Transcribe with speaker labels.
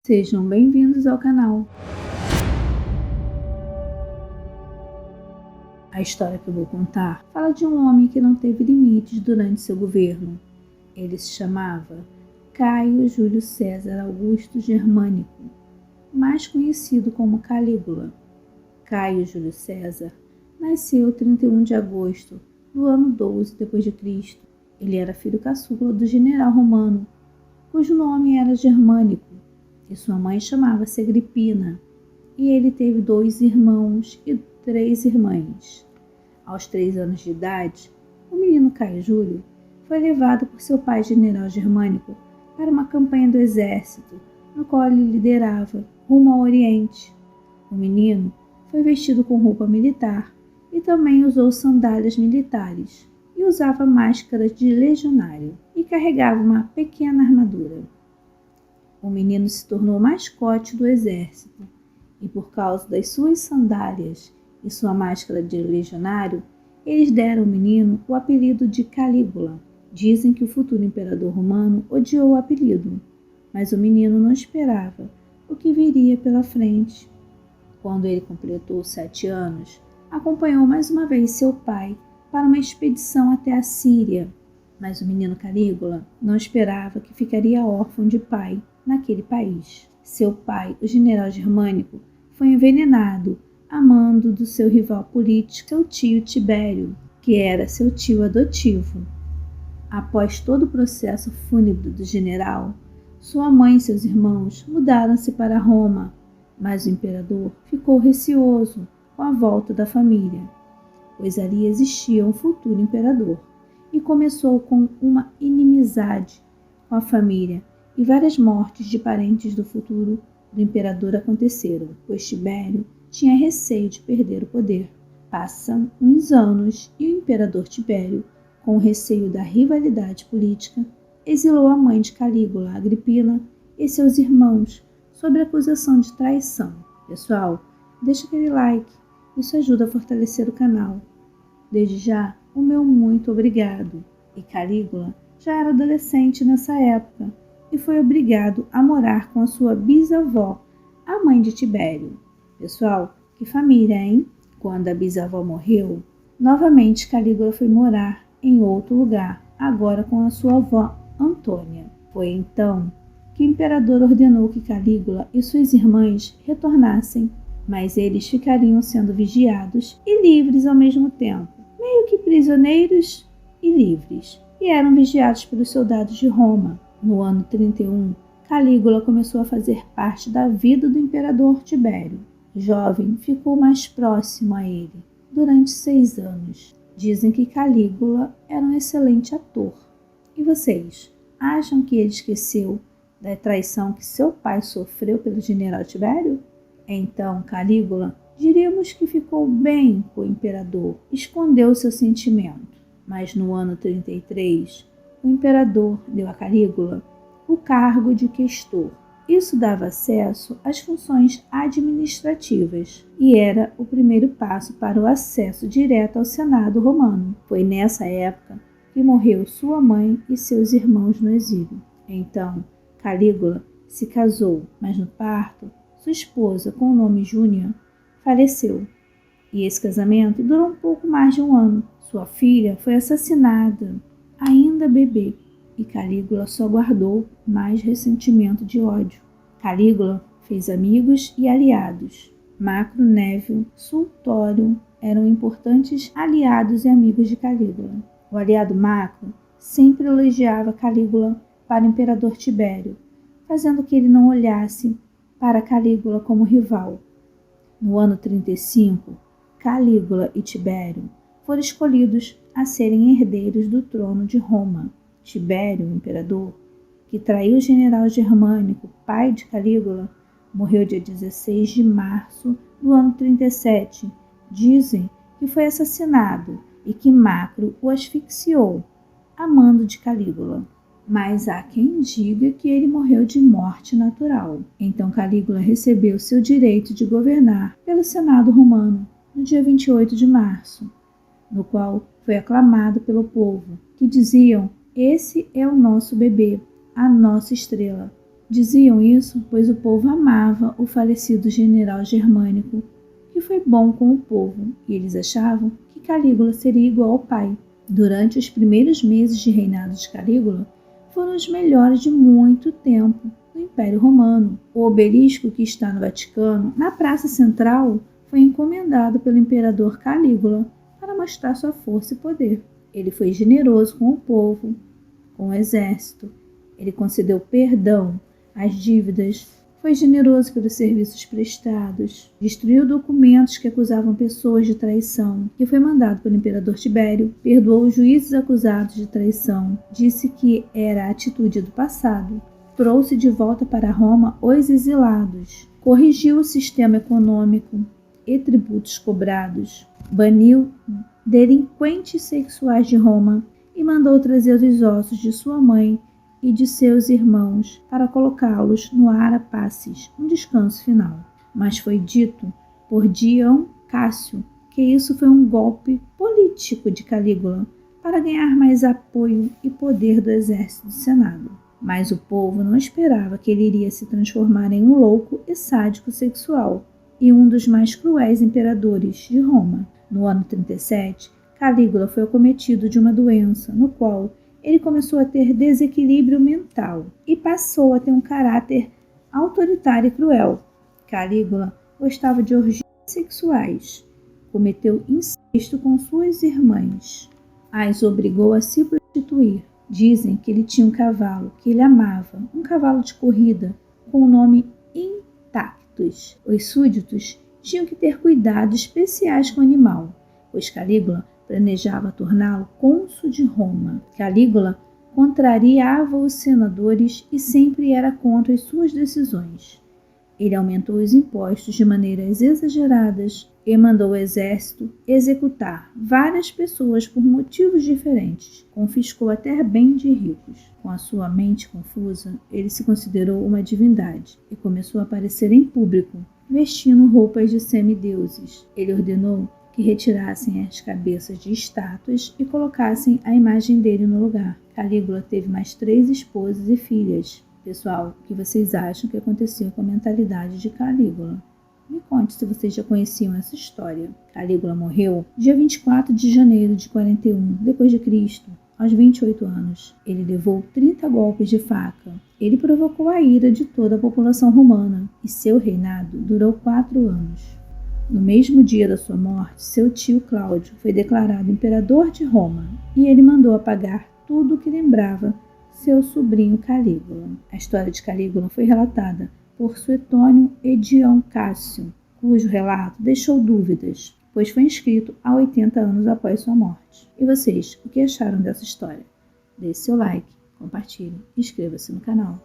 Speaker 1: Sejam bem-vindos ao canal. A história que eu vou contar fala de um homem que não teve limites durante seu governo. Ele se chamava Caio Júlio César Augusto Germânico, mais conhecido como Calígula. Caio Júlio César nasceu 31 de agosto do ano 12 d.C. Ele era filho caçula do general romano, cujo nome era Germânico, e sua mãe chamava-se Agripina, e ele teve 2 irmãos e 3 irmãs. Aos 3 anos de idade, o menino Caio Júlio foi levado por seu pai general Germânico para uma campanha do exército, no qual ele liderava, rumo ao Oriente. O menino foi vestido com roupa militar e também usou sandálias militares, e usava máscara de legionário e carregava uma pequena armadura. O menino se tornou mascote do exército, e por causa das suas sandálias e sua máscara de legionário, eles deram ao menino o apelido de Calígula. Dizem que o futuro imperador romano odiou o apelido, mas o menino não esperava o que viria pela frente. Quando ele completou 7 anos, acompanhou mais uma vez seu pai para uma expedição até a Síria, mas o menino Calígula não esperava que ficaria órfão de pai naquele país. Seu pai, o general Germânico, foi envenenado a mando do seu rival político, seu tio Tibério, que era seu tio adotivo. Após todo o processo fúnebre do general, sua mãe e seus irmãos mudaram-se para Roma, mas o imperador ficou receoso com a volta da família, pois ali existia um futuro imperador, e começou com uma inimizade com a família, e várias mortes de parentes do futuro do imperador aconteceram, pois Tibério tinha receio de perder o poder. Passam uns anos e o imperador Tibério, com receio da rivalidade política, exilou a mãe de Calígula, Agripina, e seus irmãos, sob acusação de traição. Pessoal, deixa aquele like, isso ajuda a fortalecer o canal. Desde já, o meu muito obrigado. E Calígula já era adolescente nessa época e foi obrigado a morar com a sua bisavó, a mãe de Tibério. Pessoal, que família, hein? Quando a bisavó morreu, novamente Calígula foi morar em outro lugar, agora com a sua avó Antônia. Foi então que o imperador ordenou que Calígula e suas irmãs retornassem, mas eles ficariam sendo vigiados e livres ao mesmo tempo, meio que prisioneiros e livres, e eram vigiados pelos soldados de Roma. No ano 31, Calígula começou a fazer parte da vida do imperador Tibério. Jovem, ficou mais próximo a ele durante 6 anos. Dizem que Calígula era um excelente ator. E vocês, acham que ele esqueceu da traição que seu pai sofreu pelo general Tibério? Então Calígula, diríamos que ficou bem com o imperador, escondeu seu sentimento. Mas no ano 33, o imperador deu a Calígula o cargo de questor. Isso dava acesso às funções administrativas e era o primeiro passo para o acesso direto ao Senado romano. Foi nessa época que morreu sua mãe e seus irmãos no exílio. Então, Calígula se casou, mas no parto, sua esposa, com o nome Júnia, faleceu. E esse casamento durou um pouco mais de 1 ano. Sua filha foi assassinada, ainda bebê, e Calígula só guardou mais ressentimento de ódio. Calígula fez amigos e aliados. Macro, Névio, Sultório eram importantes aliados e amigos de Calígula. O aliado Macro sempre elogiava Calígula para o imperador Tibério, fazendo que ele não olhasse para Calígula como rival. No ano 35, Calígula e Tibério foram escolhidos a serem herdeiros do trono de Roma. Tibério, o imperador, que traiu o general Germânico, pai de Calígula, morreu dia 16 de março do ano 37. Dizem que foi assassinado e que Macro o asfixiou, a mando de Calígula. Mas há quem diga que ele morreu de morte natural. Então Calígula recebeu seu direito de governar pelo Senado romano no dia 28 de março, no qual foi aclamado pelo povo, que diziam: "Esse é o nosso bebê, a nossa estrela." Diziam isso pois o povo amava o falecido general germânico, que foi bom com o povo, e eles achavam que Calígula seria igual ao pai. Durante os primeiros meses de reinado de Calígula, foram os melhores de muito tempo no Império Romano. O obelisco que está no Vaticano, na Praça Central, foi encomendado pelo imperador Calígula para mostrar sua força e poder. Ele foi generoso com o povo, com o exército. Ele concedeu perdão às dívidas, foi generoso pelos serviços prestados, destruiu documentos que acusavam pessoas de traição, que foi mandado pelo imperador Tibério, perdoou os juízes acusados de traição, disse que era a atitude do passado, trouxe de volta para Roma os exilados, corrigiu o sistema econômico e tributos cobrados, baniu delinquentes sexuais de Roma e mandou trazer os ossos de sua mãe e de seus irmãos para colocá-los no Ara Pacis, um descanso final. Mas foi dito por Dion Cássio que isso foi um golpe político de Calígula para ganhar mais apoio e poder do exército do Senado. Mas o povo não esperava que ele iria se transformar em um louco e sádico sexual e um dos mais cruéis imperadores de Roma. No ano 37, Calígula foi acometido de uma doença, no qual ele começou a ter desequilíbrio mental e passou a ter um caráter autoritário e cruel. Calígula gostava de orgias sexuais, cometeu incesto com suas irmãs, as obrigou a se prostituir. Dizem que ele tinha um cavalo que ele amava, um cavalo de corrida, com o nome Intactus. Os súditos tinham que ter cuidados especiais com o animal, pois Calígula planejava torná-lo cônsul de Roma. Calígula contrariava os senadores e sempre era contra as suas decisões. Ele aumentou os impostos de maneiras exageradas e mandou o exército executar várias pessoas por motivos diferentes. Confiscou até bens de ricos. Com a sua mente confusa, ele se considerou uma divindade e começou a aparecer em público, vestindo roupas de semideuses. Ele ordenou que retirassem as cabeças de estátuas e colocassem a imagem dele no lugar. Calígula teve mais 3 esposas e filhas. Pessoal, o que vocês acham que aconteceu com a mentalidade de Calígula? Me conte se vocês já conheciam essa história. Calígula morreu dia 24 de janeiro de 41 d.C., aos 28 anos. Ele levou 30 golpes de faca. Ele provocou a ira de toda a população romana e seu reinado durou 4 anos. No mesmo dia da sua morte, seu tio Cláudio foi declarado imperador de Roma e ele mandou apagar tudo o que lembrava seu sobrinho Calígula. A história de Calígula foi relatada por Suetônio e Dion Cássio, cujo relato deixou dúvidas, pois foi escrito há 80 anos após sua morte. E vocês, o que acharam dessa história? Deixe seu like, compartilhe e inscreva-se no canal.